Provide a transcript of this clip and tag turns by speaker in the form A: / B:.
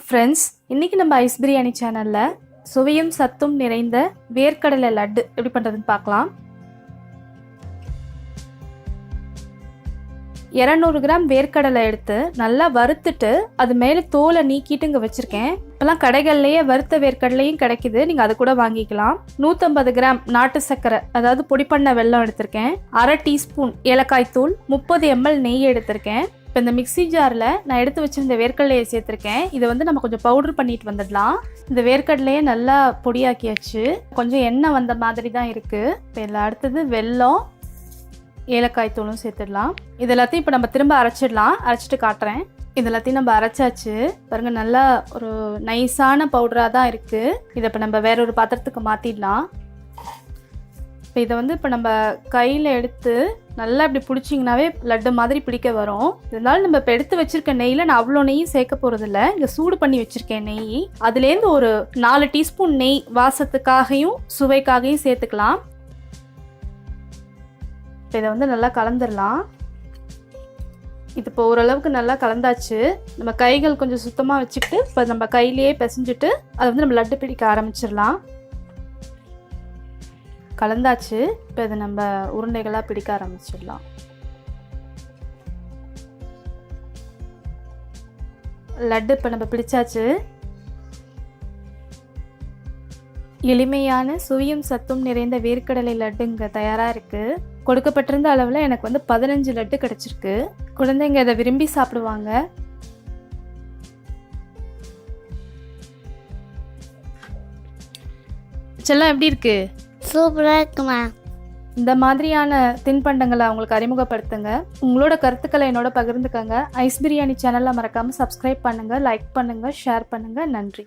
A: Friends, இன்றைக்கி நம்ம ice biryani சேனலில் சுவையும் சத்தும் நிறைந்த வேர்க்கடலை லட்டு எப்படி பண்ணுறதுன்னு பார்க்கலாம். 200 கிராம் வேர்க்கடலை எடுத்து நல்லா வறுத்துட்டு அது மேலே தோலை நீக்கிட்டு இங்கே வச்சுருக்கேன். இப்போலாம் கடைகள்லேயே வறுத்த வேர்க்கடலையும் கிடைக்குது, நீங்கள் அது கூட வாங்கிக்கலாம். 150 கிராம் நாட்டு சர்க்கரை, அதாவது பொடி பண்ண வெல்லம் எடுத்திருக்கேன். 1/2 டீஸ்பூன் ஏலக்காய் தூள், 30 ml நெய் எடுத்திருக்கேன். இப்போ இந்த மிக்சி ஜாரில் நான் எடுத்து வச்சிருந்த வேர்க்கடலையை சேர்த்துருக்கேன். இதை வந்து நம்ம கொஞ்சம் பவுடர் பண்ணிட்டு வந்துடலாம். இந்த வேர்க்கடலையே நல்லா பொடியாக்கியாச்சு. கொஞ்சம் எண்ணெய் வந்த மாதிரி தான் இருக்குது. இப்போ இதில் அடுத்தது வெல்லம், ஏலக்காய் தூளும் சேர்த்துடலாம். இது எல்லாத்தையும் இப்போ நம்ம திரும்ப அரைச்சிடலாம். அரைச்சிட்டு காட்டுறேன். இது எல்லாத்தையும் நம்ம அரைச்சாச்சு பாருங்கள், நல்லா ஒரு நைஸான பவுடராக தான் இருக்குது. இதை இப்போ நம்ம வேற ஒரு பாத்திரத்துக்கு மாற்றிடலாம். இப்போ இதை வந்து இப்போ நம்ம கையில் எடுத்து நல்லா இப்படி பிடிச்சிங்கனாவே லட்டு மாதிரி பிடிக்க வரும். இருந்தாலும் நம்ம இப்போ எடுத்து வச்சிருக்க நெய்யில் நான் அவ்வளோ நெய்யும் சேர்க்க போகிறதில்ல. இங்கே சூடு பண்ணி வச்சுருக்கேன் நெய். அதுலேருந்து ஒரு 4 டீஸ்பூன் நெய் வாசத்துக்காகவும் சுவைக்காகவும் சேர்த்துக்கலாம். இப்போ இதை வந்து நல்லா கலந்துடலாம். இது இப்போ ஓரளவுக்கு நல்லா கலந்தாச்சு. நம்ம கைகள் கொஞ்சம் சுத்தமாக வச்சுக்கிட்டு இப்போ நம்ம கையிலேயே பிசைஞ்சிட்டு அதை வந்து நம்ம லட்டு பிடிக்க ஆரம்பிச்சிடலாம். கலந்தாச்சு. இப்போ இதை நம்ம உருண்டைகளாக பிடிக்க ஆரம்பிச்சிடலாம். லட்டு இப்போ நம்ம பிடிச்சாச்சு. எளிமையான சுவையும் சத்தும் நிறைந்த வேர்க்கடலை லட்டு இங்கே தயாராக இருக்குது. கொடுக்கப்பட்டிருந்த அளவில் எனக்கு வந்து 15 லட்டு கிடச்சிருக்கு. குழந்தைங்க இதை விரும்பி சாப்பிடுவாங்க. செல்லம் எப்படி இருக்கு?
B: சூப்பராக இருக்குமா.
A: இந்த மாதிரியான தின்பண்டங்களை அவங்களுக்கு அறிமுகப்படுத்துங்க. உங்களோட கருத்துக்களை என்னோட பகிர்ந்துக்கங்க. ஐஸ் பிரியாணி சேனலை மறக்காமல் சப்ஸ்கிரைப் பண்ணுங்கள், லைக் பண்ணுங்கள், ஷேர் பண்ணுங்கள். நன்றி.